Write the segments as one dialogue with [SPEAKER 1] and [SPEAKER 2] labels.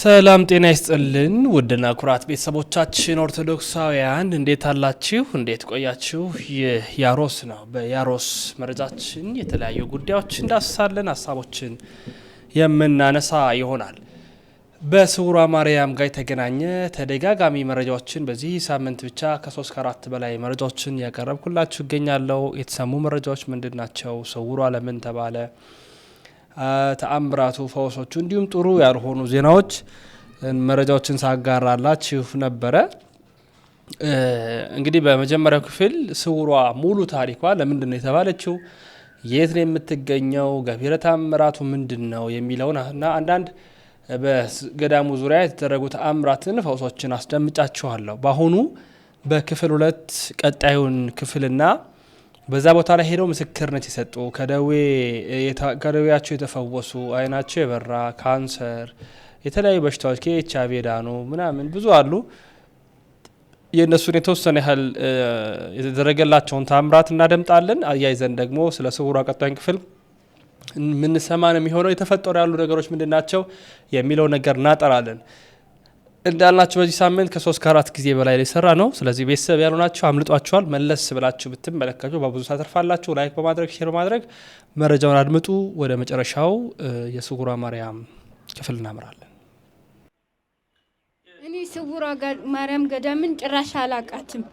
[SPEAKER 1] ሰላም ጤና ይስጥልን ውድና ኩራት ቤተሰቦቻችን ኦርቶዶክሳውያን እንዴት አላችሁ እንዴት ቆያችሁ ያሮስ ነው በያሮስ መረጃችን የተለያዩ ጉዳዮችን እንዳስሳለን ሐሳቦችን የምናነሳ ይሆናል በስውሯ ማርያም ጋር የተገናኘ ተደጋጋሚ መረጃዎችን በዚህ ሳምንት ብቻ ከ3 ከ4 በላይ መረጃዎችን ያቀርብኩላችሁ እገኛለሁ የተሰሙ መረጃዎች ምንድናቸው ስውሯ ለምን ተባለ ተአምራቱ ፈውሶቹ እንዲሁም ጥሩ ያልሆኑ ዜናዎች መረጃዎችን ሳጋራላችሁ ነበረ እንግዲህ በመጀመሪያው ክፍል ስውሯ ሙሉ ታሪኳ ለምንድነው የተባለችው የት ነው የምትገኘው ገቢረ ተአምራቱ ምንድነው የሚለውና አንዳንድ በገዳሙ ዙሪያ የተደረጉ ተአምራትን ፈውሶችን አስደምጫችኋለሁ በአሁኑ በክፍል 2 ቀጣዩን ክፍልና በዛ ቦታ ላይ ሄደው ምስክርነት ይሰጡ ከደዌያቸው የተፈወሱ አይናቸው የበራ ካንሰር የተለያዩ በሽታዎች ከኤችአይቪ ዳኑ ምናምን ብዙ አሉ የነሱን የተወሰነ ያህል የተደረገላቸውን ተአምራት እናደምጣለን አያይዘን ደግሞ ስለ ስውሯ ቀጣዩን ክፍል ምን ሰማን የሚሆነው የተፈጠሩ ያሉ ነገሮች ምንድናቸው የሚለው ነገር እናጠራለን እንዳልናችሁ በዚህ ሳምንት ከ3 ከ4 ጊዜ በላይ ሊሰራ ነው ስለዚህ ቤተሰብ ያሉናችሁ አምልጧችኋል መለስ ብላችሁ ብትመለከቱ በብዙ ታተርፋላችሁ ላይክ በማድረግ ሼር በማድረግ መረጃውን አድምጡ ወደ መጨረሻው የስውሯ ማርያም ክፍል እናምራለን
[SPEAKER 2] እኔ ስውሯ ማርያም ገዳምን ጭራሽ አላቃትም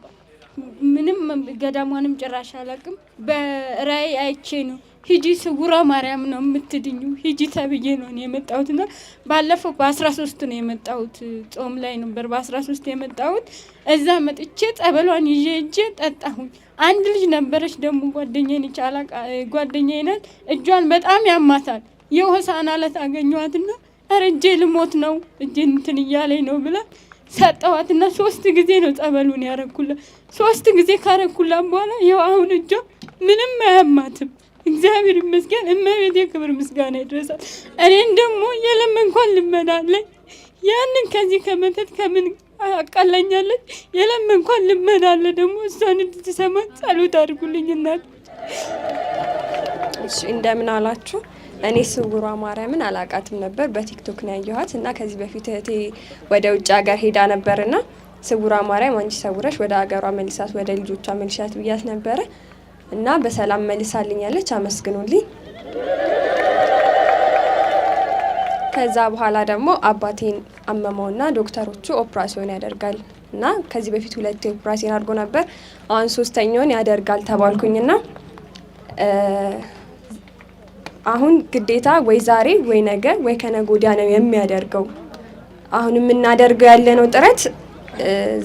[SPEAKER 2] ምንም ገዳሟንም ጭራሽ አላቅም በራይ አይቼ ነው ሂጂ ስውሯ ማርያም ነው የምትድኙ ሂጂ ተብዬ ነው የመጣሁትና ባለፈው በ13 ነው የመጣሁት ጾም ላይ ነበር በ13 የመጣሁት እዛ መጥቼ ጸበሏን ይዤ ጠጣሁኝ አንድ ልጅ ነበረች ደግሞ ጓደኛዬ ናት እጇን በጣም ያማታል የሆሳና ዕለት አገኘኋትና አረጄ ልሞት ነው እጄን እንትን እያለኝ ነው ብላ ሰጠዋትና 3 ጊዜ ነው ጸበሉን ያረኩላ 3 ጊዜ ካረኩላ በኋላ ይኸው አሁን እጇ ምንም አያማትም እግዚአብሔር ይመስገን እመቤቴ ክብር ምስጋና ይድረሳል እኔን ደግሞ የለም እንኳን ልመናለኝ ያንን ከዚህ ከመተት ከምን አቃላኛለች የለም እንኳን ልመናለ ደግሞ እሷን እንድትሰማ ጸሎት አድርጉልኝ እናት
[SPEAKER 3] እሺ እንደምን አላችሁ እኔ ስውሯ ማርያምን አላቃትም ነበር በቲክቶክ ነው ያየኋት እና ከዚህ በፊት እህቴ ወደ ውጭ ሀገር ሄዳ ነበርና ስውሯ ማርያም አንቺ ሰውረሽ ወደ ሀገሯ መልሳት ወደ ልጆቿ መልሻት ብያት ነበር እና በሰላም መልሳልኛለች አመስግኑልኝ ከዛ በኋላ ደግሞ አባቴን አመመውና ዶክተሮቹ ኦፕራሲዮን ያደርጋል እና ከዚህ በፊት 2 ኦፕራሲዮን አድርጎ ነበር አሁን 3ኛውን ያደርጋል ተባልኩኝና አሁን ግዴታ ወይ ዛሬ ወይ ነገ ወይ ከነገ ወዲያ ነው የሚያደርገው አሁን የምናደርገው ያለነው ጥረት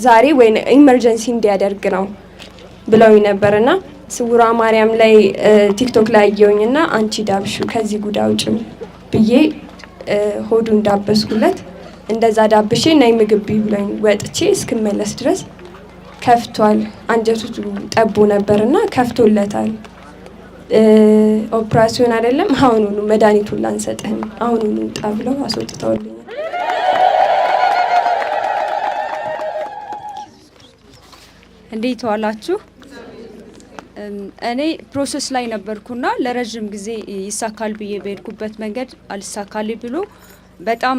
[SPEAKER 3] ዛሬ ወይ ኢመርጀንሲ እንዲያደርግ ነው ብለው ነበርና ስውሯ ማርያም ላይ ቲክቶክ ላይ ያየውኝና አንቺ ዳብሹ ከዚህ ጉዳውጭም ብዬ ሆዱ እንዳበስኩለት እንደዛ ዳብሼ ናይ ምግብ ብሎኝ ወጥቼ እስክመለስ ድረስ ከፍቷል አንጀቱ ጠቦ ነበርና ከፍቶለታል ኦፕራሲዮን አይደለም አሁኑኑ መድኃኒቱን ላንሰጥህም አሁኑኑ ጣብለው አስወጥተውልኛል
[SPEAKER 4] እንዴት ዋላችሁ እኔ ፕሮሰስ ላይ ነበርኩና ለረጅም ጊዜ ይሳካል ብዬ በሄድኩበት መንገድ አልሳካል ብሎ በጣም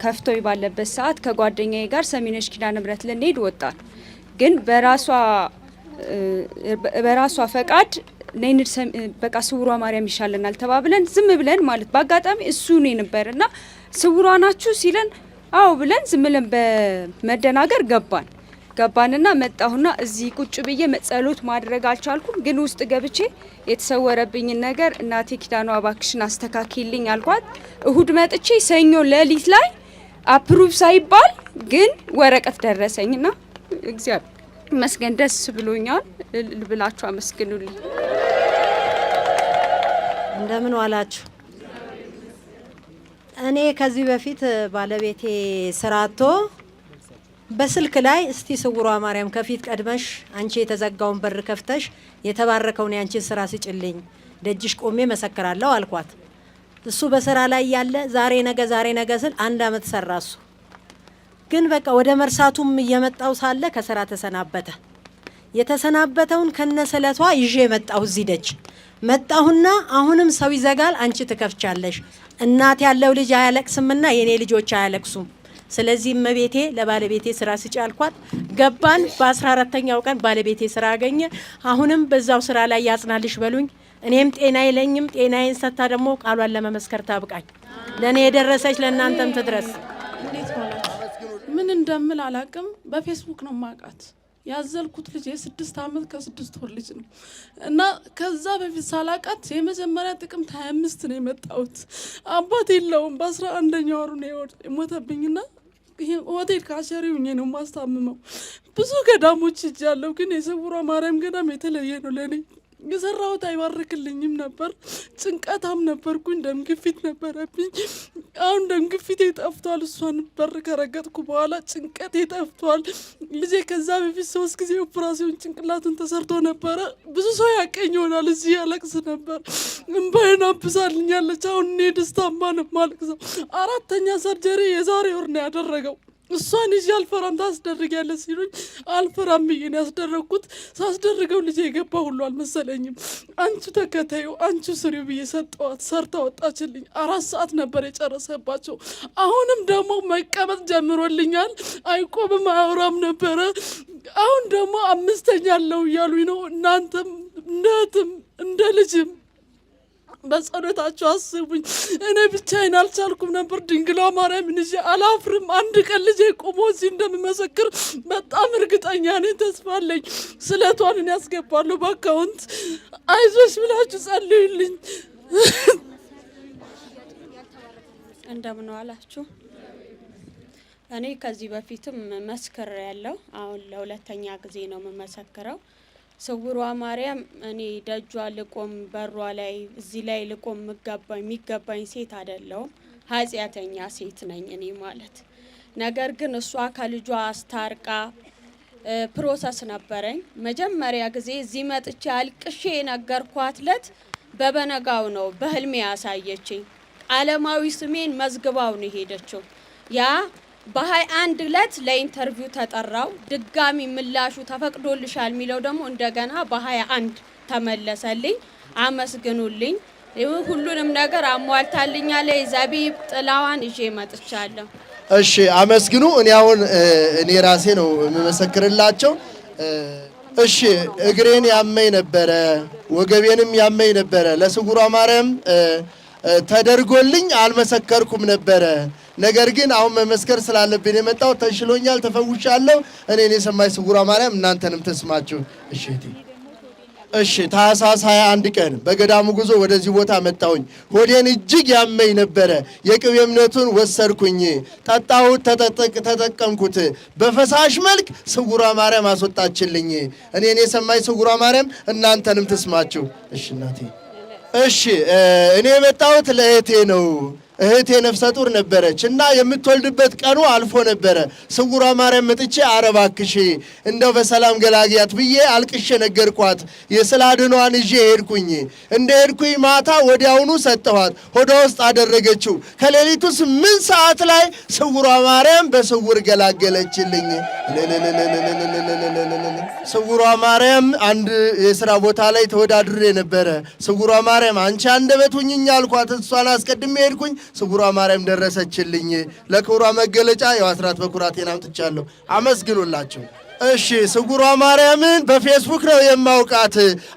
[SPEAKER 4] ከፍቶይ ባለበት ሰዓት ከጓደኛዬ ጋር ሰሚነሽ ኪዳነ ምህረት ልንሄድ ወጣን ግን በራሷ ፈቃድ ነይንድ በቃ ስውሯ ማርያም ይሻለናል ተባብለን ዝም ብለን ማለት በአጋጣሚ እሱ ነው ነበርና ስውሯ ናችሁ ሲለን አው ብለን ዝም ብለን በመደናገር ገባንና መጣሁና እዚህ ቁጭ ብዬ ጸሎት ማድረግ አልቻልኩም ግን ውስጥ ገብቼ የተሰወረብኝ ነገር እናቴ ኪዳኗ አባክሽን አስተካክልኝ አልኳት እሁድ መጥቼ ሰኞ ሌሊት ላይ አፕሩቭ ሳይባል ግን ወረቀት ደረሰኝና እግዚአብሔር መስገን ደስ ብሎኛል ልብላችሁ አመስግኑልኝ
[SPEAKER 5] እንደምን ዋላችሁ እኔ ከዚህ በፊት ባለቤቴ ስራቶ በስልክ ላይ እስቲ ስውሯ ማርያም ከፊት ቀድመሽ አንቺ የተዘጋውን በር ከፍተሽ የተባረከውን ያንቺ ስራ ስጭልኝ ደጅሽ ቆሜ መሰከራለሁ አልኳት እሱ በስራ ላይ ያለ ዛሬ ነገ ስል 1 አመት ሰራሱ ግን በቃ ወደ መርሳቱም እየመጣው ሳለ ከስራ ተሰናበተ የተሰናበተውን ከነሰለቷ ይዤ መጣሁ። እዚህ ደጅ መጣሁና አሁንም ሰው ይዘጋል፣ አንቺ ትከፍቻለሽ። እናት ያለው ልጅ አያለቅስምና የኔ ልጆች አያለቅሱም። ስለዚህ እመቤቴ ለባለቤቴ ስራ ስጪ አልኳት። ገባን። በ14ተኛው ቀን ባለቤቴ ስራ አገኘ። አሁንም በዛው ስራ ላይ ያጽናልሽ በሉኝ። እኔም ጤና የለኝም። ጤናዬን ሰታ ደግሞ ቃሏን ለመመስከር ታብቃኝ። ለእኔ የደረሰች ለእናንተም ትድረስ።
[SPEAKER 6] እንዴት ሆናችሁ? ምን እንደምል አላቅም። በፌስቡክ ነው ማቃት። ያዘልኩት ልጅ የ6 ዓመት ከ6 ወር ልጅ ነው እና ከዛ በፊት ሳላቃት የመጀመሪያ ጥቅምት 25 ነው የመጣሁት። አባት የለውም። በ11ኛው ወሩ ነው የሞተብኝና ሆቴል ካሸሪ ሆኜ ነው ማስታምመው። ብዙ ገዳሞች እጃለሁ፣ ግን የስውሯ ማርያም ገዳም የተለየ ነው ለኔ። የሰራሁት አይባርክልኝም ነበር። ጭንቀታም ነበርኩኝ። ደም ግፊት ነበረብኝ። አሁን ደም ግፊቴ ጠፍቷል። እሷን በር ከረገጥኩ በኋላ ጭንቀቴ ጠፍቷል። ልጄ ከዛ በፊት 3 ጊዜ ኦፕራሲዮን ጭንቅላቱን ተሰርቶ ነበረ። ብዙ ሰው ያቀኝ ይሆናል። እዚህ ያለቅስ ነበር። እንባዬን አብሳልኛለች። አሁን እኔ ደስታማ ነው የማለቅሰው። 4ኛ ሰርጀሪ የዛሬ ወር ነው ያደረገው። እሷን ይዤ አልፈራም ታስደርጊያለሽ ሲሉኝ አልፈራም ብዬ ነው ያስደረግኩት። ሳስደርገው ልጄ የገባ ሁሉ አልመሰለኝም። አንቺ ተከታዩ አንቺ ስሪው ብዬ ሰጠዋት። ሰርታ ወጣችልኝ። 4 ሰዓት ነበር የጨረሰባቸው። አሁንም ደግሞ መቀመጥ ጀምሮልኛል። አይቆምም አያወራም ነበረ። አሁን ደግሞ 5ኛ አለው እያሉኝ ነው። እናንተም እንደ እህትም እንደ ልጅም በጸሎታችሁ አስቡኝ። እኔ ብቻዬን አልቻልኩም ነበር። ድንግሏ ማርያም እንጂ አላፍርም። አንድ ቀን ልጄ ቆሞ እዚህ እንደምመሰክር በጣም እርግጠኛ ነኝ። ተስፋ አለኝ። ስለቷን እኔ ያስገባለሁ በአካውንት። አይዞሽ ብላችሁ ጸልዩልኝ።
[SPEAKER 7] እንደምን ዋላችሁ? እኔ ከዚህ በፊትም መስክር ያለው አሁን ለ2ኛ ጊዜ ነው የምመሰክረው። ስውሯ ማርያም እኔ ደጇ ልቆም በሯ ላይ እዚህ ላይ ልቆም የሚገባኝ ሴት አይደለሁም። ኃጢአተኛ ሴት ነኝ እኔ ማለት። ነገር ግን እሷ ከልጇ አስታርቃ ፕሮሰስ ነበረኝ። መጀመሪያ ጊዜ እዚህ መጥቼ አልቅሼ የነገርኳት ለት በበነጋው ነው በህልሜ ያሳየችኝ። ዓለማዊ ስሜን መዝግባው ነው ሄደችው። ያ በ21 ዕለት ለኢንተርቪው ተጠራው። ድጋሚ ምላሹ ተፈቅዶልሻል የሚለው ደግሞ እንደገና በ21 ተመለሰልኝ። አመስግኑልኝ። ሁሉንም ነገር አሟልታልኛለች። ዘቢብ ጥላዋን ይዤ መጥቻለሁ።
[SPEAKER 8] እሺ አመስግኑ። እኔ ራሴ ነው የምመሰክርላቸው። እሺ እግሬን ያመኝ ነበረ፣ ወገቤንም ያመኝ ነበረ። ለስውሯ ማርያም ተደርጎልኝ አልመሰከርኩም ነበረ። ነገር ግን አሁን መመስከር ስላለብኝ የመጣው ተሽሎኛል፣ ተፈውሻለሁ። እኔን የሰማይ ስውሯ ማርያም እናንተንም ተስማችሁ። እሺ ታኅሳስ 21 ቀን በገዳሙ ጉዞ ወደዚህ ቦታ መጣሁኝ። ሆዴን እጅግ ያመኝ ነበረ። የቅቤ እምነቱን ወሰድኩኝ፣ ጠጣሁት፣ ተጠቀምኩት። በፈሳሽ መልክ ስውሯ ማርያም አስወጣችልኝ። እኔን የሰማይ ስውሯ ማርያም እናንተንም ተስማችሁ። እሺ እናቴ። እሺ እኔ የመጣሁት ለእህቴ ነው። እህቴ ነፍሰ ጡር ነበረች እና የምትወልድበት ቀኑ አልፎ ነበረ። ስውሯ ማርያም መጥቼ አረባክሽ እንደው በሰላም ገላግያት ብዬ አልቅሼ ነገርኳት። የስላድኗን ይዤ ሄድኩኝ። እንደ ሄድኩኝ ማታ ወዲያውኑ ሰጠኋት። ሆዷ ውስጥ አደረገችው። ከሌሊቱ 8 ሰዓት ላይ ስውሯ ማርያም በስውር ገላገለችልኝ። ስውሯ ማርያም አንድ የሥራ ቦታ ላይ ተወዳድሬ ነበረ። ስውሯ ማርያም አንቺ አንደበት ሁኚኝ አልኳት። እሷን አስቀድሜ ሄድኩኝ። ስውሯ ማርያም ደረሰችልኝ። ለክብሯ መገለጫ የአስራት በኩራቴን አምጥቻለሁ። አመስግኑላችሁ። እሺ ስውሯ ማርያምን በፌስቡክ ነው የማውቃት።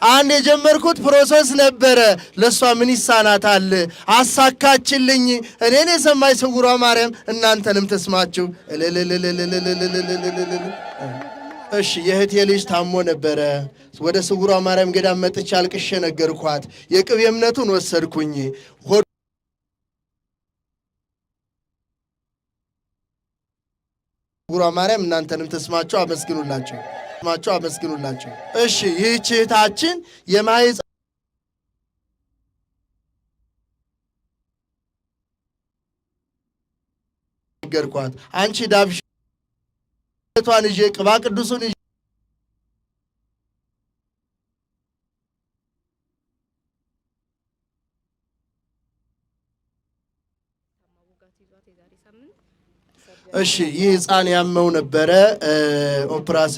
[SPEAKER 8] አንድ የጀመርኩት ፕሮሰስ ነበረ። ለሷ ምን ይሳናታል? አሳካችልኝ። እኔን የሰማይ ስውሯ ማርያም እናንተንም ተስማችሁ። እሺ የእህቴ ልጅ ታሞ ነበረ። ወደ ስውሯ ማርያም ገዳም መጥቼ አልቅሼ ነገርኳት። የቅቤ እምነቱን ወሰድኩኝ። ስውሯ ማርያም እናንተንም ተስማችሁ። አመስግኑላቸው። እሺ ይህች እህታችን የማኅፀን ነገርኳት። አንቺ ዳብሽቷን ይዤ ቅባ ቅዱሱን እሺ ይህ ህፃን ያመው ነበረ።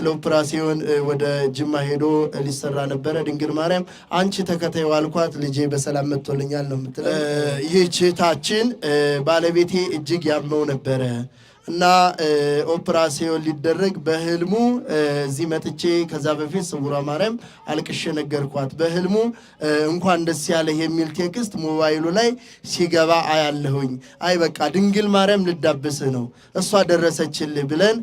[SPEAKER 8] ለኦፕራሲዮን ወደ ጅማ ሄዶ ሊሰራ ነበረ። ድንግል ማርያም አንቺ ተከታዩ አልኳት፣ ልጄ በሰላም መጥቶልኛል ነው የምትለው። ይህች እህታችን ባለቤቴ እጅግ ያመው ነበረ እና ኦፕራሲዮን ሊደረግ በህልሙ እዚህ መጥቼ ከዛ በፊት ስውሯ ማርያም አልቅሼ ነገርኳት። በህልሙ እንኳን ደስ ያለህ የሚል ቴክስት ሞባይሉ ላይ ሲገባ አያለሁኝ። አይ በቃ ድንግል ማርያም ልዳብስህ ነው እሷ ደረሰችልህ ብለን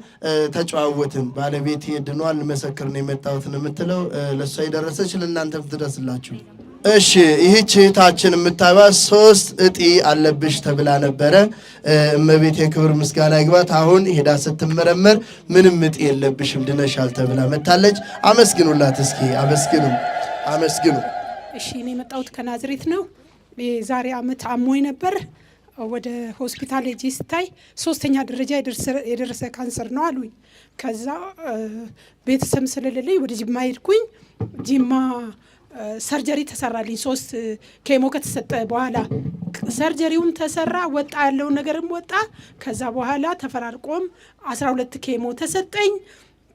[SPEAKER 8] ተጨዋወትን። ባለቤቴ ድኗል፣ ልመሰክር ነው የመጣሁት ነው የምትለው። ለእሷ የደረሰች ለእናንተም ትደርስላችሁ። እሺ ይህች እህታችን የምታዩት 3 እጢ አለብሽ ተብላ ነበረ። እመቤት የክብር ምስጋና ይግባት። አሁን ሄዳ ስትመረመር ምንም እጢ የለብሽም ድነሻል ተብላ መታለች። አመስግኑላት እስኪ አመስግኑ።
[SPEAKER 9] እሺ እኔ የመጣሁት ከናዝሬት ነው። የዛሬ ዓመት አሞኝ ነበር። ወደ ሆስፒታል ሄጄ ስታይ 3ኛ ደረጃ የደረሰ ካንሰር ነው አሉኝ። ከዛ ቤተሰብ ስለሌለኝ ወደ ጅማ ሄድኩኝ። ጅማ ሰርጀሪ ተሰራልኝ። 3 ኬሞ ከተሰጠ በኋላ ሰርጀሪውም ተሰራ፣ ወጣ ያለውን ነገርም ወጣ። ከዛ በኋላ ተፈራርቆም 12 ኬሞ ተሰጠኝ።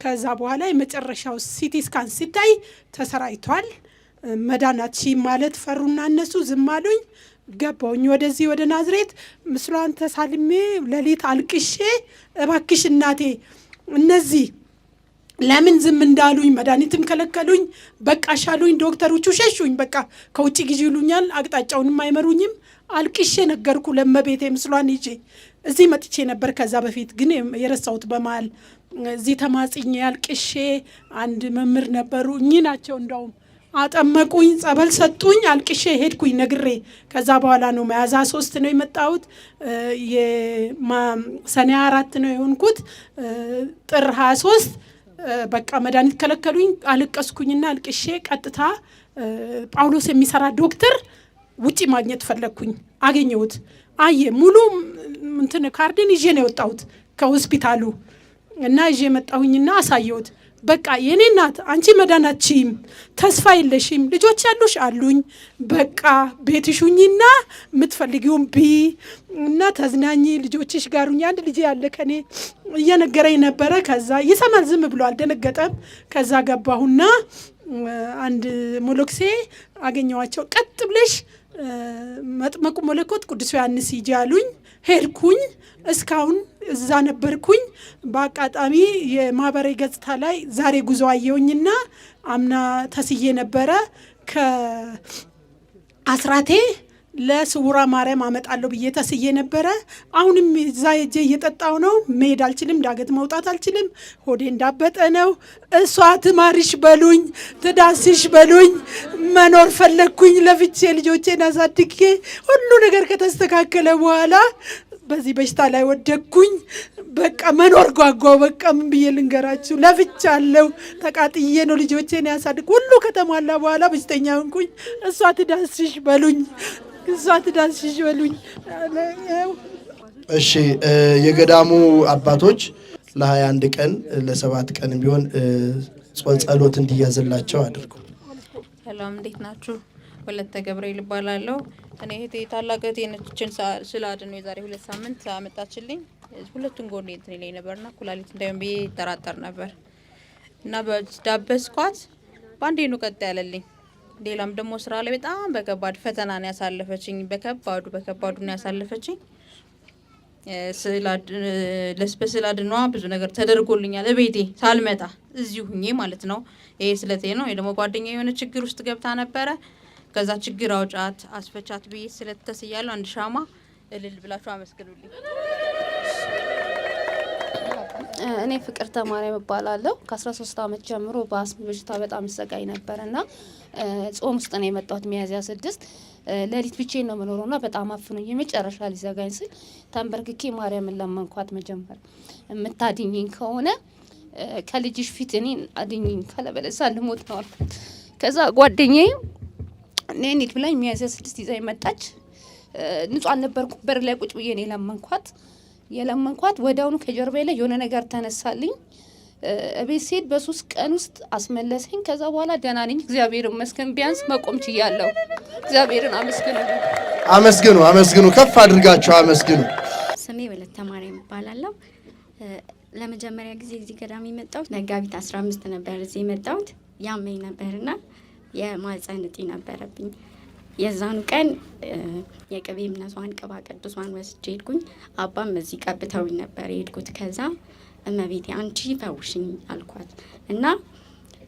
[SPEAKER 9] ከዛ በኋላ የመጨረሻው ሲቲ ስካን ሲታይ ተሰራይቷል። መዳናት ማለት ፈሩና እነሱ ዝም አሉኝ። ገባውኝ ወደዚህ ወደ ናዝሬት ምስሏን ተሳልሜ ሌሊት አልቅሼ እባክሽ እናቴ እነዚህ ለምን ዝም እንዳሉኝ መድኃኒትም ከለከሉኝ። በቃ ሻሉኝ። ዶክተሮቹ ሸሹኝ። በቃ ከውጭ ጊዜ ይሉኛል፣ አቅጣጫውንም አይመሩኝም። አልቅሼ ነገርኩ ለመቤቴ ምስሏን ይዤ እዚህ መጥቼ ነበር። ከዛ በፊት ግን የረሳሁት በመሃል እዚህ ተማጽኜ አልቅሼ አንድ መምህር ነበሩ፣ እኚህ ናቸው እንዳውም አጠመቁኝ፣ ጸበል ሰጡኝ። አልቅሼ ሄድኩኝ ነግሬ። ከዛ በኋላ ነው ሚያዝያ 3 ነው የመጣሁት። ሰኔ 4 ነው የሆንኩት። ጥር 23 በቃ መድኃኒት ከለከሉኝ። አለቀስኩኝና አልቅሼ ቀጥታ ጳውሎስ የሚሰራ ዶክተር ውጪ ማግኘት ፈለግኩኝ። አገኘሁት። አየ ሙሉ እንትን ካርድን ይዤ ነው የወጣሁት ከሆስፒታሉ እና ይዤ መጣሁኝና አሳየሁት። በቃ የኔ እናት አንቺ መዳናችም ተስፋ የለሽም፣ ልጆች ያሉሽ አሉኝ። በቃ ቤትሹኝና የምትፈልጊውን ቢ እና ተዝናኝ፣ ልጆችሽ ጋሩኝ። አንድ ልጅ ያለ ከኔ እየነገረኝ ነበረ። ከዛ ይሰማል፣ ዝም ብሎ አልደነገጠም። ከዛ ገባሁና አንድ ሞሎክሴ አገኘዋቸው። ቀጥ ብለሽ መጥመቁ መለኮት ቅዱስ ዮሐንስ ሂጂ አሉኝ። ሄድኩኝ። እስካሁን እዛ ነበርኩኝ። በአጋጣሚ የማህበራዊ ገጽታ ላይ ዛሬ ጉዞ አየውኝና አምና ተስዬ ነበረ ከአስራቴ ለስውሯ ማርያም አመጣለሁ ብዬ ተስዬ ነበረ። አሁንም እዛ ሄጄ እየጠጣው ነው። መሄድ አልችልም፣ ዳገት መውጣት አልችልም። ሆዴ እንዳበጠ ነው። እሷ ትማርሽ በሉኝ፣ ትዳስሽ በሉኝ። መኖር ፈለግኩኝ። ለፍቼ ልጆቼን አሳድጌ ሁሉ ነገር ከተስተካከለ በኋላ በዚህ በሽታ ላይ ወደኩኝ። በቃ መኖር ጓጓው። በቃ ምን ብዬ ልንገራችሁ፣ ለፍቻለሁ። ተቃጥዬ ነው ልጆቼን ያሳድግ ሁሉ ከተሟላ በኋላ በሽተኛ ሆንኩኝ። እሷ ትዳስሽ በሉኝ፣ እሷ ትዳስሽ በሉኝ።
[SPEAKER 8] እሺ የገዳሙ አባቶች ለ21 ቀን ለ7 ቀን ቢሆን ጸሎት እንዲያዝላቸው አድርጉ።
[SPEAKER 10] ሰላም፣ እንዴት ናችሁ? ወለተ ገብርኤል እባላለሁ። እኔ እህቴ ታላቅ እህቴ ነችን ስላድነው የዛሬ 2 ሳምንት አመጣችልኝ። ሁለቱን ጎን እንትን ላይ ነበርና ኩላሊት እንዳይሆን ብዬ ተራጠር ነበር እና በዳበስኳት ባንዴ ነው ቀጥ ያለልኝ። ሌላም ደግሞ ስራ ላይ በጣም በከባድ ፈተና ነው ያሳለፈችኝ። በከባዱ ነው ያሳለፈችኝ። በስላድኗ ብዙ ነገር ተደርጎልኛል። እቤቴ ሳልመጣ እዚሁ ሁኜ ማለት ነው። ይሄ ስለቴ ነው። ደግሞ ጓደኛ የሆነ ችግር ውስጥ ገብታ ነበረ። ከዛ ችግር አውጫት አስፈቻት ብዬ ስለተስያለሁ። አንድ ሻማ እልል ብላችሁ አመስግኑልኝ።
[SPEAKER 11] እኔ ፍቅርተ ማርያም እባላለሁ። ከ13 ዓመት ጀምሮ በአስም በሽታ በጣም ይሰቃይ ነበርና ጾም ውስጥ ነው የመጣሁት። ሚያዝያ 6 ሌሊት ብቻዬን ነው የምኖረውና በጣም አፍኖኝ የመጨረሻ ሊዘጋኝ ስል ተንበርክኬ ማርያምን ለመንኳት። መጀመር የምታድኝኝ ከሆነ ከልጅሽ ፊት እኔን አድኝኝ፣ ካለበለዚያ ልሞት ነው አልኩት። ከዛ ጓደኛዬ ነኝት ብላኝ ሚያዝያ 6 ይዛኝ መጣች። ንጹህ አልነበርኩ። በር ላይ ቁጭ ብዬ ነው የለመንኳት። ወዲያውኑ ከጀርባዬ ላይ የሆነ ነገር ተነሳልኝ። እቤት ስሄድ በ3 ቀን ውስጥ አስመለሰኝ። ከዛ በኋላ ደህና ነኝ፣ እግዚአብሔር ይመስገን። ቢያንስ መቆም ችያለሁ። እግዚአብሔርን አመስግኑ።
[SPEAKER 8] ከፍ አድርጋችሁ አመስግኑ።
[SPEAKER 12] ስሜ ወለተ ማርያም እባላለሁ። ለመጀመሪያ ጊዜ እዚህ ገዳም የመጣሁት መጋቢት 15 ነበር እዚህ የመጣሁት። ያመኝ ነበርና የማህፀን እጢ ነበረብኝ። የዛኑ ቀን የቅቤ እምነቷን ቅባ ቅዱሷን ወስጄ ሄድኩኝ። አባም እዚህ ቀብተውኝ ነበር የሄድኩት። ከዛ እመቤቴ አንቺ ፈውሽኝ አልኳት እና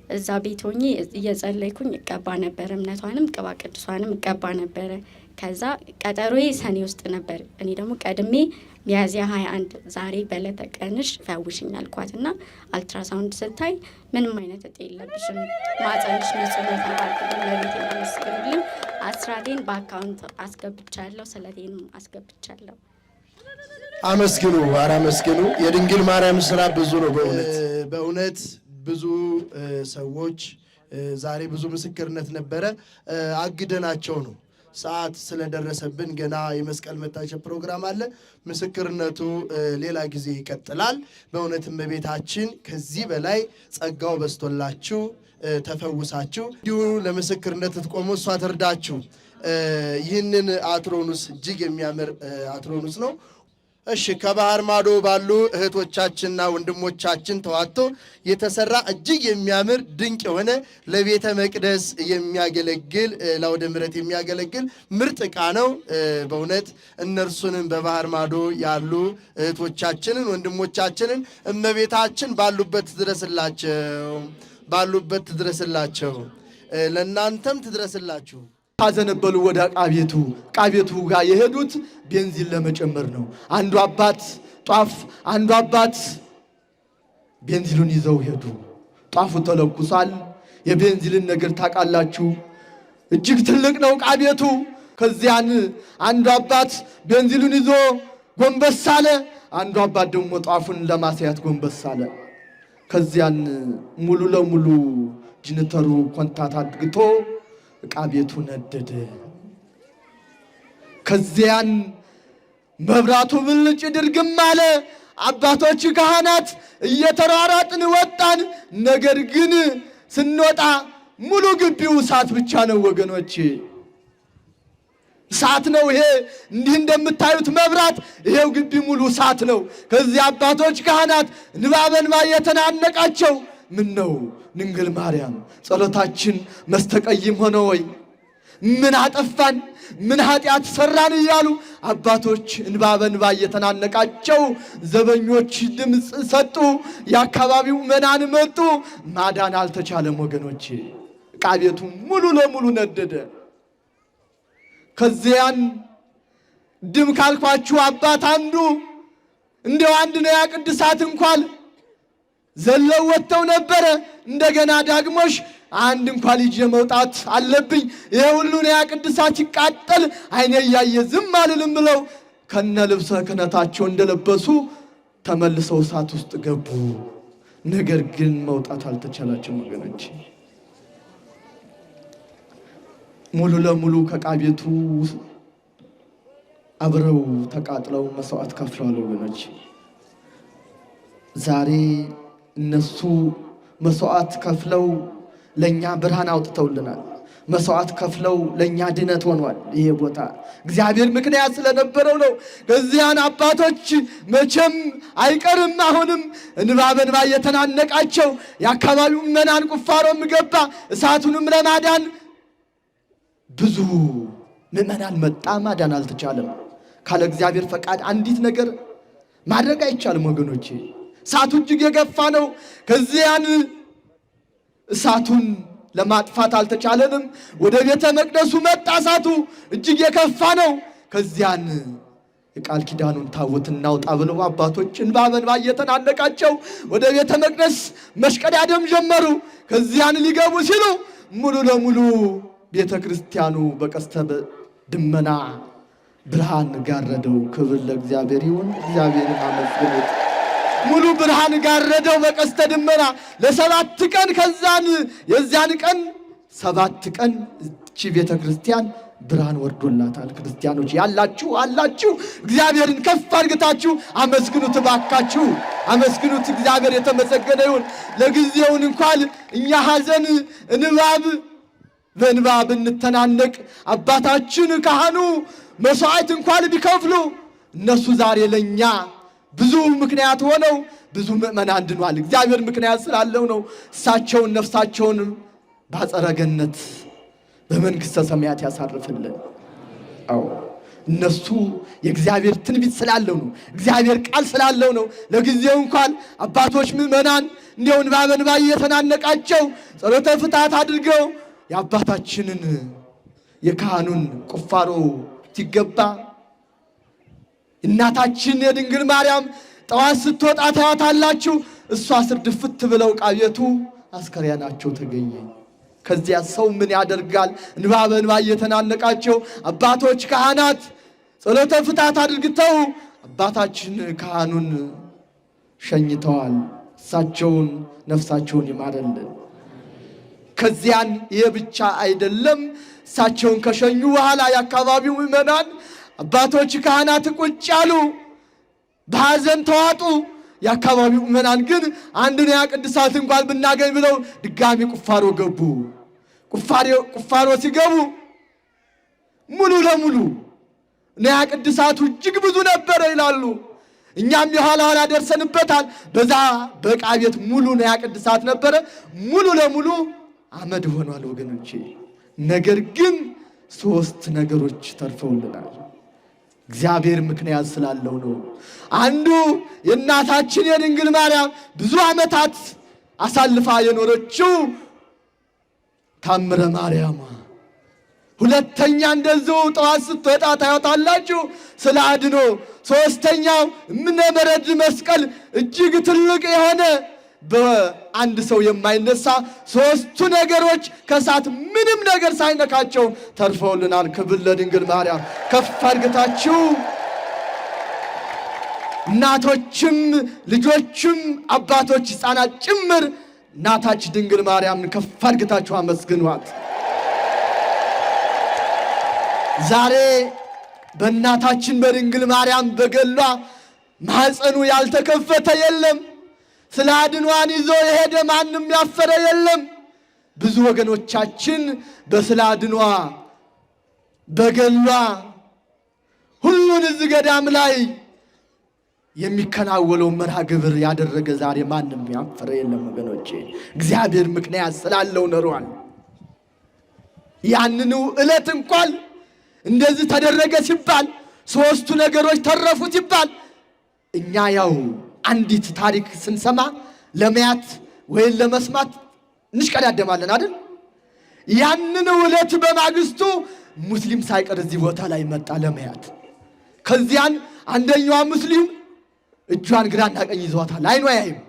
[SPEAKER 12] እዛ ቤት ሆኜ እየጸለይኩኝ እቀባ ነበር። እምነቷንም ቅባ ቅዱሷንም እቀባ ነበረ። ከዛ ቀጠሮዬ ሰኔ ውስጥ ነበር። እኔ ደግሞ ቀድሜ ሚያዝያ 21 ዛሬ በዕለተ ቀንሽ ፈውሽኝ አልኳትና አልትራሳውንድ ስታይ ምንም አይነት እጢ የለብሽም፣ ማህፀንሽ ንጹህ ነው ተባልኩኝ። ለቤት ያመስግኑልኝ። አስራቴን በአካውንት አስገብቻለሁ፣ ስለቴንም አስገብቻለሁ።
[SPEAKER 8] አመስግኑ፣ ኧረ አመስግኑ። የድንግል ማርያም ስራ ብዙ ነው በእውነት ብዙ ሰዎች ዛሬ ብዙ ምስክርነት ነበረ። አግደናቸው ነው ሰዓት ስለደረሰብን ገና የመስቀል መታሰቢያ ፕሮግራም አለ። ምስክርነቱ ሌላ ጊዜ ይቀጥላል። በእውነት እመቤታችን ከዚህ በላይ ጸጋው በስቶላችሁ ተፈውሳችሁ እንዲሁ ለምስክርነት ትቆሙ፣ እሷ ትርዳችሁ። ይህንን አትሮኑስ እጅግ የሚያምር አትሮኑስ ነው። እሺ ከባህር ማዶ ባሉ እህቶቻችንና ወንድሞቻችን ተዋጥቶ የተሰራ እጅግ የሚያምር ድንቅ የሆነ ለቤተ መቅደስ የሚያገለግል ለአውደ ምሕረት የሚያገለግል ምርጥ ዕቃ ነው። በእውነት እነርሱንም በባህር ማዶ ያሉ እህቶቻችንን ወንድሞቻችንን እመቤታችን ባሉበት ትድረስላቸው፣ ባሉበት ትድረስላቸው፣ ለእናንተም ትድረስላችሁ።
[SPEAKER 13] ታዘነበሉ ወደ ዕቃ ቤቱ ጋር የሄዱት ቤንዚን ለመጨመር ነው። አንዱ አባት ጧፍ፣ አንዱ አባት ቤንዚሉን ይዘው ሄዱ። ጧፉ ተለኩሷል። የቤንዚልን ነገር ታውቃላችሁ፣ እጅግ ትልቅ ነው ዕቃ ቤቱ። ከዚያን አንዱ አባት ቤንዚሉን ይዞ ጎንበስ አለ፣ አንዱ አባት ደግሞ ጧፉን ለማሳያት ጎንበስ አለ። ከዚያን ሙሉ ለሙሉ ጅንተሩ ኮንታት አድግቶ ዕቃ ቤቱ ነደደ። ከዚያን መብራቱ ብልጭ ድርግም አለ። አባቶች ካህናት እየተሯሯጥን ወጣን። ነገር ግን ስንወጣ ሙሉ ግቢው እሳት ብቻ ነው ወገኖች፣ እሳት ነው። ይሄ እንዲህ እንደምታዩት መብራት፣ ይሄው ግቢ ሙሉ እሳት ነው። ከዚህ አባቶች ካህናት እንባ በእንባ እየተናነቃቸው ምን ነው ድንግል ማርያም ጸሎታችን መስተቀይም ሆነ ወይ? ምን አጠፋን? ምን ኃጢአት ሰራን? እያሉ አባቶች እንባ በእንባ እየተናነቃቸው ዘበኞች ድምፅ ሰጡ። የአካባቢው መናን መጡ። ማዳን አልተቻለም ወገኖች። ዕቃ ቤቱ ሙሉ ለሙሉ ነደደ። ከዚያን ድም ካልኳችሁ አባት አንዱ እንደው አንድ ነው ያ ቅድሳት እንኳን ዘለው ወጥተው ነበረ። እንደገና ዳግሞሽ አንድ እንኳን ልጅ መውጣት አለብኝ፣ ይሄ ሁሉ ነው ያ ቅድሳት ይቃጠል አይኔ እያየ ዝም አልልም ብለው ከነ ልብሰ ክህነታቸው እንደለበሱ ተመልሰው እሳት ውስጥ ገቡ። ነገር ግን መውጣት አልተቻላቸውም ወገኖች። ሙሉ ለሙሉ ከዕቃ ቤቱ አብረው ተቃጥለው መስዋዕት ከፍለዋል ወገኖች። ዛሬ እነሱ መስዋዕት ከፍለው ለኛ ብርሃን አውጥተውልናል። መስዋዕት ከፍለው ለኛ ድነት ሆኗል። ይሄ ቦታ እግዚአብሔር ምክንያት ስለነበረው ነው። ከዚያን አባቶች መቼም አይቀርም። አሁንም እንባ በእንባ እየተናነቃቸው የአካባቢው መናን ቁፋሮም ገባ። እሳቱንም ለማዳን ብዙ ምዕመናን መጣ። ማዳን አልተቻለም። ካለ እግዚአብሔር ፈቃድ አንዲት ነገር ማድረግ አይቻልም ወገኖቼ። እሳቱ እጅግ የገፋ ነው። ከዚያን እሳቱን ለማጥፋት አልተቻለንም። ወደ ቤተ መቅደሱ መጣ። እሳቱ እጅግ የከፋ ነው። ከዚያን የቃል ኪዳኑን ታቦት እናውጣ ብለው አባቶች እንባ በእንባ እየተናነቃቸው ወደ ቤተ መቅደስ መሽቀዳደም ጀመሩ። ከዚያን ሊገቡ ሲሉ ሙሉ ለሙሉ ቤተ ክርስቲያኑ በቀስተ ደመና ብርሃን ጋረደው። ክብር ለእግዚአብሔር ይሁን። እግዚአብሔርን አመስግኑት። ሙሉ ብርሃን ጋረደው በቀስተ ደመና ለ7 ቀን። ከዛን የዚያን ቀን 7 ቀን እቺ ቤተ ክርስቲያን ብርሃን ወርዶላታል። ክርስቲያኖች ያላችሁ አላችሁ፣ እግዚአብሔርን ከፍ አድርጋችሁ አመስግኑት፣ ባካችሁ አመስግኑት። እግዚአብሔር የተመሰገነ ይሁን። ለጊዜውን እንኳን እኛ ሐዘን እንባብ በእንባ ብንተናነቅ አባታችን ካህኑ መስዋዕት እንኳን ቢከፍሉ እነሱ ዛሬ ለኛ ብዙ ምክንያት ሆነው ብዙ ምእመናን ድኗል። እግዚአብሔር ምክንያት ስላለው ነው። እሳቸውን ነፍሳቸውን በአጸደ ገነት በመንግሥተ ሰማያት ያሳርፍልን። አዎ እነሱ የእግዚአብሔር ትንቢት ስላለው ነው። እግዚአብሔር ቃል ስላለው ነው። ለጊዜው እንኳን አባቶች ምእመናን እንዲያው እንባ በእንባ እየተናነቃቸው ጸሎተ ፍትሐት አድርገው የአባታችንን የካህኑን ቁፋሮ ሲገባ እናታችን የድንግል ማርያም ጠዋት ስትወጣ ታያታላችሁ። እሷ ስር ድፍት ብለው ዕቃ ቤቱ አስከሬናቸው ተገኘ። ከዚያ ሰው ምን ያደርጋል? እንባ በእንባ እየተናነቃቸው አባቶች ካህናት ጸሎተ ፍትሐት አድርገው አባታችን ካህኑን ሸኝተዋል። እሳቸውን ነፍሳቸውን ይማረልን። ከዚያን ይህ ብቻ አይደለም። እሳቸውን ከሸኙ በኋላ የአካባቢው ምእመናን አባቶች ካህናት ቁጭ ያሉ በሐዘን ተዋጡ። የአካባቢው ምእመናን ግን አንድ ንዋየ ቅድሳት እንኳን ብናገኝ ብለው ድጋሚ ቁፋሮ ገቡ። ቁፋሮ ሲገቡ ሙሉ ለሙሉ ንዋየ ቅድሳቱ እጅግ ብዙ ነበረ ይላሉ። እኛም የኋላ ኋላ ደርሰንበታል። በዛ በዕቃ ቤት ሙሉ ንዋየ ቅድሳት ነበረ። ሙሉ ለሙሉ አመድ ሆኗል ወገኖቼ። ነገር ግን 3 ነገሮች ተርፈውልናል። እግዚአብሔር ምክንያት ስላለው ነው። አንዱ የእናታችን የድንግል ማርያም ብዙ ዓመታት አሳልፋ የኖረችው ታምረ ማርያም። ሁለተኛ እንደዚሁ ጠዋት ስትወጣ ታያታላችሁ ስለ አድኖ። ሶስተኛው እምነ በረድ መስቀል እጅግ ትልቅ የሆነ በአንድ ሰው የማይነሳ 3ቱ ነገሮች ከእሳት ምንም ነገር ሳይነካቸው ተርፈውልናል። ክብር ለድንግል ማርያም። ከፍ አድርጋችሁ እናቶችም ልጆችም አባቶች ሕፃናት ጭምር እናታችን ድንግል ማርያምን ከፍ አድርጋችሁ አመስግኗት። ዛሬ በእናታችን በድንግል ማርያም በገሏ ማኅፀኑ ያልተከፈተ የለም። ስለ አድኗን ይዞ የሄደ ማንም ያፈረ የለም። ብዙ ወገኖቻችን በስለ አድኗ በገሏ ሁሉን እዚህ ገዳም ላይ የሚከናወለው መርሃ ግብር ያደረገ ዛሬ ማንም ያፈረ የለም ወገኖቼ። እግዚአብሔር ምክንያት ስላለው ኖሯል። ያንኑ ዕለት እንኳን እንደዚህ ተደረገ ሲባል 3ቱ ነገሮች ተረፉ ሲባል እኛ ያው አንዲት ታሪክ ስንሰማ ለማየት ወይም ለመስማት እንሽቀዳደማለን አይደል? ያንን ዕለት በማግስቱ ሙስሊም ሳይቀር እዚህ ቦታ ላይ መጣ ለማየት። ከዚያን አንደኛዋ ሙስሊም እጇን ግራና ቀኝ ይዟታል፣ አይኗ ያይም።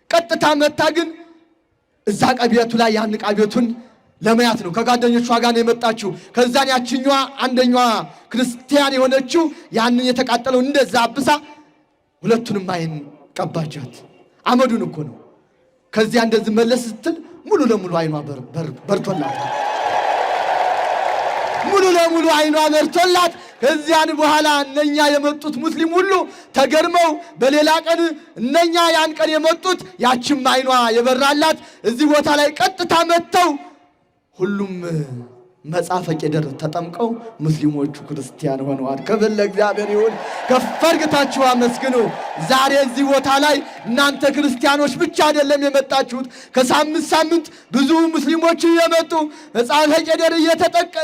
[SPEAKER 13] ቀጥታ መታ ግን እዛ ቀቤቱ ላይ ያን ቀቤቱን ለማየት ነው። ከጓደኞቿ ጋር ነው የመጣችው። ከዛን ያችኛዋ አንደኛዋ ክርስቲያን የሆነችው ያንን የተቃጠለው እንደዛ አብሳ ሁለቱንም አይን ቀባቻት። አመዱን እኮ ነው። ከዚያ እንደዚህ መለስ ስትል ሙሉ ለሙሉ አይኗ በርቶላት፣ ሙሉ ለሙሉ አይኗ በርቶላት። ከዚያን በኋላ እነኛ የመጡት ሙስሊም ሁሉ ተገርመው በሌላ ቀን እነኛ ያን ቀን የመጡት ያችም አይኗ የበራላት እዚህ ቦታ ላይ ቀጥታ መጥተው ሁሉም መጽሐፈ ቄደር ተጠምቀው ሙስሊሞቹ ክርስቲያን ሆነዋል። ክብር ለእግዚአብሔር ይሁን። ከፍ አድርጋችሁ አመስግኑ። ዛሬ እዚህ ቦታ ላይ እናንተ ክርስቲያኖች ብቻ አይደለም የመጣችሁት። ከሳምንት ሳምንት ብዙ ሙስሊሞች የመጡ መጽሐፈ ቄደር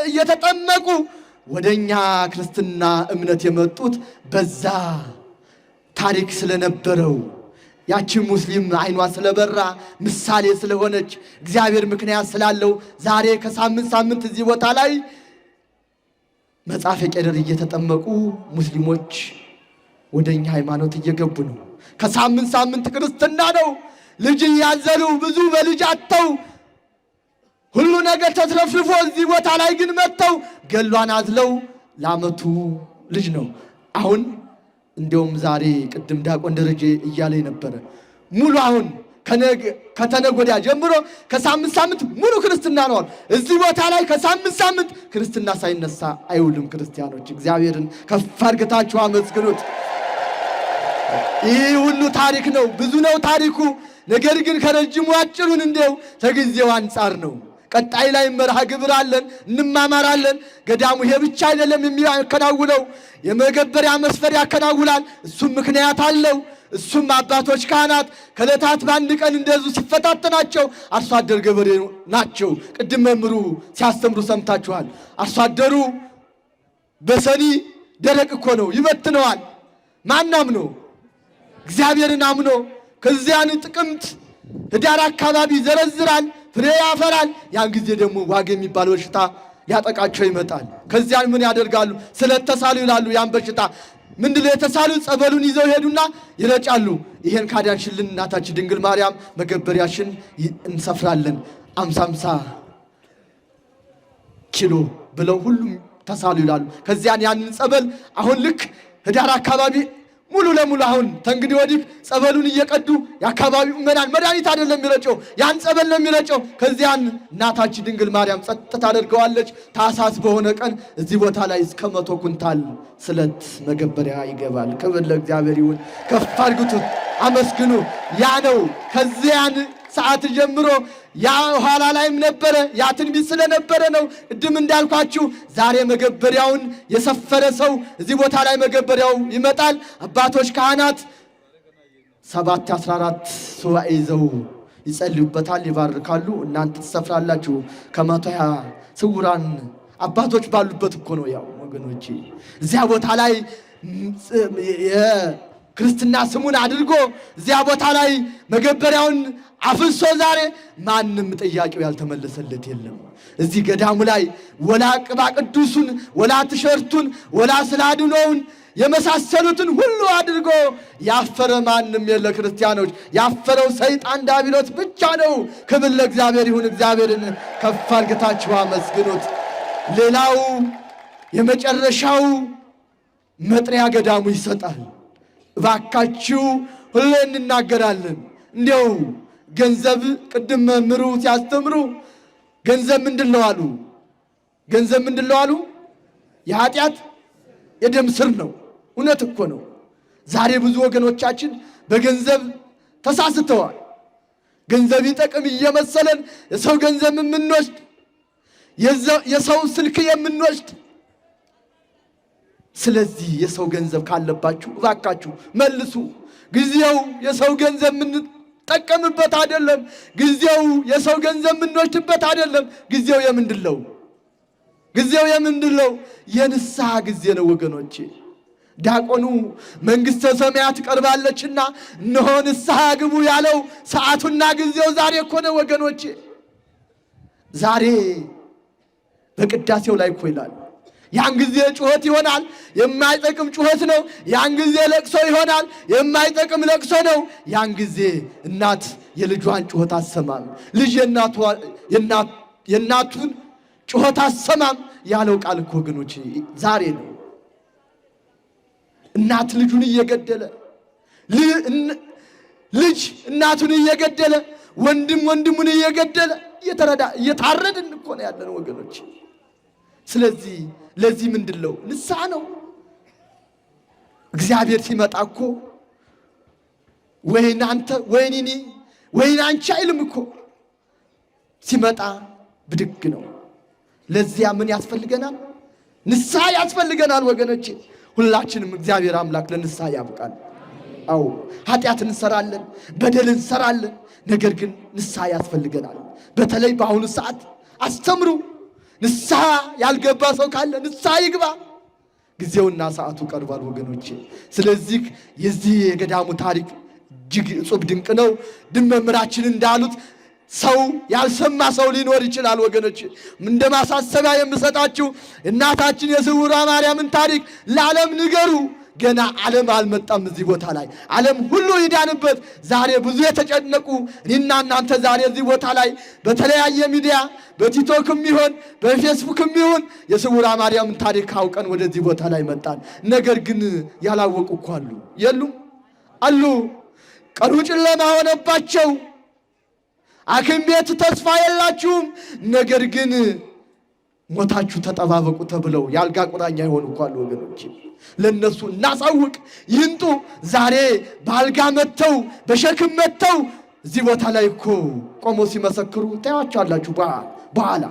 [SPEAKER 13] እየተጠመቁ ወደኛ ክርስትና እምነት የመጡት በዛ ታሪክ ስለነበረው ያቺ ሙስሊም አይኗ ስለበራ ምሳሌ ስለሆነች እግዚአብሔር ምክንያት ስላለው ዛሬ ከሳምንት ሳምንት እዚህ ቦታ ላይ መጽሐፈ ቄደር እየተጠመቁ ሙስሊሞች ወደኛ ሃይማኖት እየገቡ ነው። ከሳምንት ሳምንት ክርስትና ነው። ልጅ ያዘሉ ብዙ በልጅ አጥተው ሁሉ ነገር ተትረፍርፎ እዚህ ቦታ ላይ ግን መጥተው ገሏን አዝለው ለዓመቱ ልጅ ነው። አሁን እንደውም ዛሬ ቅድም ዲያቆን ደረጀ እያለ ነበረ ሙሉ አሁን ከተነገ ወዲያ ጀምሮ ከሳምንት ሳምንት ሙሉ ክርስትና ነው። እዚህ ቦታ ላይ ከሳምንት ሳምንት ክርስትና ሳይነሳ አይውልም። ክርስቲያኖች እግዚአብሔርን ከፍ አድርጋችሁ አመስግኑት። ይህ ሁሉ ታሪክ ነው፣ ብዙ ነው ታሪኩ። ነገር ግን ከረጅሙ አጭሩን እንደው ከጊዜው አንጻር ነው። ቀጣይ ላይ መርሃ ግብር አለን፣ እንማማራለን። ገዳሙ ይሄ ብቻ አይደለም የሚያከናውነው፣ የመገበሪያ መስፈር ያከናውናል። እሱም ምክንያት አለው። እሱም አባቶች ካህናት ከዕለታት በአንድ ቀን እንደዚሁ ሲፈታተናቸው አርሶ አደር ገበሬ ናቸው። ቅድም መምህሩ ሲያስተምሩ ሰምታችኋል። አርሶ አደሩ በሰኒ ደረቅ እኮ ነው፣ ይበትነዋል። ማን አምኖ? እግዚአብሔርን አምኖ። ከዚያን ጥቅምት ህዳር አካባቢ ይዘረዝራል፣ ፍሬ ያፈራል። ያን ጊዜ ደግሞ ዋግ የሚባል በሽታ ያጠቃቸው ይመጣል። ከዚያን ምን ያደርጋሉ? ስለተሳሉ ይላሉ። ያን በሽታ ምንድነው የተሳሉ? ጸበሉን ይዘው ሄዱና ይረጫሉ። ይሄን ካዳንሽልን እናታችን ድንግል ማርያም መገበሪያሽን እንሰፍራለን 50 ኪሎ ብለው ሁሉም ተሳሉ ይላሉ። ከዚያን ያንን ጸበል አሁን ልክ ህዳር አካባቢ ሙሉ ለሙሉ አሁን ተንግዲህ ወዲህ ጸበሉን እየቀዱ የአካባቢው ምዕመናን መድኃኒት አይደለም የሚረጨው፣ ያን ጸበል ነው የሚረጨው። ከዚያን እናታችን ድንግል ማርያም ጸጥ ታደርገዋለች። ታኅሳስ በሆነ ቀን እዚህ ቦታ ላይ እስከ 100 ኩንታል ስለት መገበሪያ ይገባል። ክብር ለእግዚአብሔር ይሁን። ከፍ አድርጉት፣ አመስግኑ። ያ ነው ከዚያን ሰዓት ጀምሮ ያ ኋላ ላይም ነበረ። ያ ትንቢት ስለነበረ ነው። ቅድም እንዳልኳችሁ ዛሬ መገበሪያውን የሰፈረ ሰው እዚህ ቦታ ላይ መገበሪያው ይመጣል። አባቶች ካህናት 7-14 ሱባኤ ይዘው ይጸልዩበታል፣ ይባርካሉ። እናንተ ትሰፍራላችሁ። ከ120 ስውራን አባቶች ባሉበት እኮ ነው። ያው ወገኖቼ እዚያ ቦታ ላይ ክርስትና ስሙን አድርጎ እዚያ ቦታ ላይ መገበሪያውን አፍሶ ዛሬ ማንም ጥያቄው ያልተመለሰለት የለም። እዚህ ገዳሙ ላይ ወላ ቅባ ቅዱሱን ወላ ትሸርቱን ወላ ስላድኖውን የመሳሰሉትን ሁሉ አድርጎ ያፈረ ማንም የለ። ክርስቲያኖች ያፈረው ሰይጣን ዲያብሎስ ብቻ ነው። ክብር ለእግዚአብሔር ይሁን። እግዚአብሔርን ከፍ አድርጋችሁ አመስግኑት። ሌላው የመጨረሻው መጥሪያ ገዳሙ ይሰጣል። እባካችሁ ሁሌ እንናገራለን። እንዲያው ገንዘብ ቅድም መምህሩ ሲያስተምሩ ገንዘብ ምንድን ነው አሉ? ገንዘብ ምንድን ነው አሉ? የኃጢአት የደም ስር ነው። እውነት እኮ ነው። ዛሬ ብዙ ወገኖቻችን በገንዘብ ተሳስተዋል። ገንዘብ ይጠቅም እየመሰለን የሰው ገንዘብ የምንወስድ፣ የሰው ስልክ የምንወስድ። ስለዚህ የሰው ገንዘብ ካለባችሁ እባካችሁ መልሱ። ጊዜው የሰው ገንዘብ የምንጠቀምበት አይደለም። ጊዜው የሰው ገንዘብ የምንወስድበት አይደለም። ጊዜው የምንድን ነው? ጊዜው የምንድን ነው? የንስሐ ጊዜ ነው ወገኖቼ። ዲያቆኑ መንግሥተ ሰማያት ቀርባለችና እነሆ ንስሐ ግቡ ያለው ሰዓቱና ጊዜው ዛሬ እኮ ነው ወገኖቼ። ዛሬ በቅዳሴው ላይ እኮ ይላል። ያን ጊዜ ጩኸት ይሆናል፣ የማይጠቅም ጩኸት ነው። ያን ጊዜ ለቅሶ ይሆናል፣ የማይጠቅም ለቅሶ ነው። ያን ጊዜ እናት የልጇን ጩኸት አሰማም፣ ልጅ የእናቱን ጩኸት አሰማም ያለው ቃል እኮ ወገኖች ዛሬ ነው። እናት ልጁን እየገደለ፣ ልጅ እናቱን እየገደለ፣ ወንድም ወንድሙን እየገደለ እየታረድን እኮ ነው ያለን ወገኖች። ስለዚህ ለዚህ ምንድን ነው? ንስሐ ነው። እግዚአብሔር ሲመጣ እኮ ወይን አንተ ወይን እኔ ወይን አንቺ አይልም እኮ። ሲመጣ ብድግ ነው። ለዚያ ምን ያስፈልገናል? ንስሐ ያስፈልገናል ወገኖቼ። ሁላችንም እግዚአብሔር አምላክ ለንስሐ ያብቃል። አዎ ኃጢአት እንሰራለን፣ በደል እንሰራለን። ነገር ግን ንስሐ ያስፈልገናል። በተለይ በአሁኑ ሰዓት አስተምሩ። ንስሐ ያልገባ ሰው ካለ ንስሐ ይግባ። ጊዜውና ሰዓቱ ቀርቧል ወገኖቼ። ስለዚህ የዚህ የገዳሙ ታሪክ እጅግ እጹብ ድንቅ ነው። መምህራችን እንዳሉት ሰው ያልሰማ ሰው ሊኖር ይችላል ወገኖቼ። እንደ ማሳሰቢያ የምሰጣችሁ እናታችን የስውሯ ማርያምን ታሪክ ለዓለም ንገሩ። ገና ዓለም አልመጣም እዚህ ቦታ ላይ ዓለም ሁሉ ይዳንበት። ዛሬ ብዙ የተጨነቁ እኔና እናንተ ዛሬ እዚህ ቦታ ላይ በተለያየ ሚዲያ በቲክቶክም ይሁን በፌስቡክም ይሁን የስውሯ ማርያምን ታሪክ አውቀን ወደዚህ ቦታ ላይ መጣን። ነገር ግን ያላወቁ እኮ አሉ። የሉም አሉ። ቀኑ ጨለማ ሆነባቸው። ሐኪም ቤት ተስፋ የላችሁም፣ ነገር ግን ሞታችሁ ተጠባበቁ ተብለው ያልጋ ቁራኛ የሆኑ እኮ አሉ ወገኖች። ለነሱ እናሳውቅ፣ ይንጡ። ዛሬ በአልጋ መጥተው በሸክም መጥተው እዚህ ቦታ ላይ እኮ ቆሞ ሲመሰክሩ ታያቸዋላችሁ። በኋላ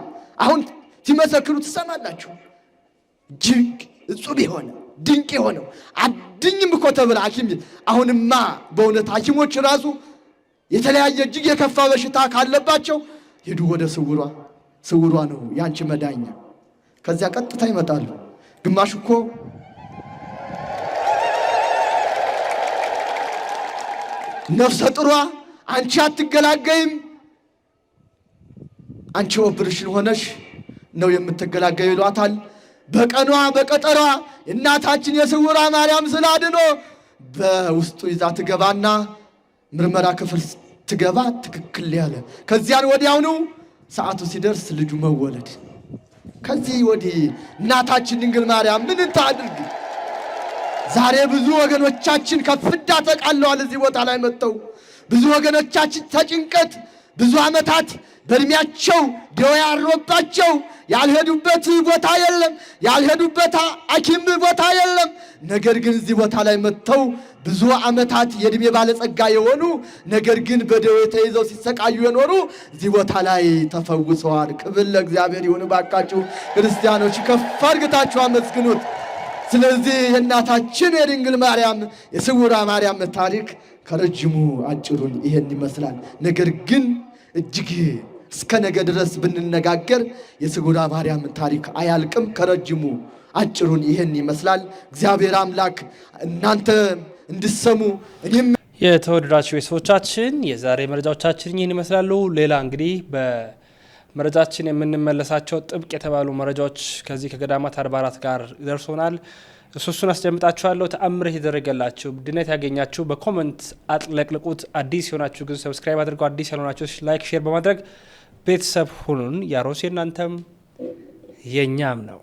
[SPEAKER 13] አሁን ሲመሰክሩ ትሰማላችሁ። ድንቅ እጹብ የሆነ ድንቅ የሆነው አድኝም እኮ ተብላ ሐኪም አሁንማ በእውነት ሐኪሞች ራሱ የተለያየ እጅግ የከፋ በሽታ ካለባቸው ሄዱ ወደ ስውሯ ነው ያንቺ መዳኛ። ከዚያ ቀጥታ ይመጣሉ። ግማሽ እኮ ነፍሰ ጥሯ አንቺ አትገላገይም፣ አንቺ ኦፕሬሽን ሆነሽ ነው የምትገላገዩ ይሏታል። በቀኗ በቀጠሯ እናታችን የስውሯ ማርያም ስዕል አድኖ በውስጡ ይዛ ትገባና ምርመራ ክፍል ትገባ ትክክል ያለ ከዚያን ወዲያውኑ ሰዓቱ ሲደርስ ልጁ መወለድ። ከዚህ ወዲህ እናታችን ድንግል ማርያም ምን ታድርግ? ዛሬ ብዙ ወገኖቻችን ከፍዳ ተቃለዋል። እዚህ ቦታ ላይ መጥተው ብዙ ወገኖቻችን ተጭንቀት ብዙ ዓመታት በእድሜያቸው ደዌ ያሮባቸው ያልሄዱበት ቦታ የለም፣ ያልሄዱበት ሐኪም ቦታ የለም። ነገር ግን እዚህ ቦታ ላይ መጥተው ብዙ ዓመታት የእድሜ ባለጸጋ የሆኑ ነገር ግን በደዌ ተይዘው ሲሰቃዩ የኖሩ እዚህ ቦታ ላይ ተፈውሰዋል። ክብር ለእግዚአብሔር ይሁን። ባካችሁ ክርስቲያኖች ከፍ አድርጋችሁ አመስግኑት። ስለዚህ የእናታችን የድንግል ማርያም የስውሯ ማርያም ታሪክ ከረጅሙ አጭሩን ይሄን ይመስላል። ነገር ግን እጅግ እስከ ነገ ድረስ ብንነጋገር የስውሯ ማርያም ታሪክ አያልቅም። ከረጅሙ አጭሩን ይሄን ይመስላል። እግዚአብሔር አምላክ እናንተ እንድሰሙ እኔም
[SPEAKER 1] የተወደዳችሁ ቤተሰቦቻችን የዛሬ መረጃዎቻችን ይህን ይመስላሉ። ሌላ እንግዲህ በመረጃችን የምንመለሳቸው ጥብቅ የተባሉ መረጃዎች ከዚህ ከገዳማት አድባራት ጋር ደርሶናል። እሱን አስደምጣችኋለሁ። ተአምር የተደረገላችሁ ድነት ያገኛችሁ በኮመንት አጥለቅልቁት። አዲስ የሆናችሁ ግን ሰብስክራይብ አድርገው፣ አዲስ ያልሆናችሁ ላይክ፣ ሼር በማድረግ ቤተሰብ ሁኑን። ያሮስ የእናንተም የእኛም ነው።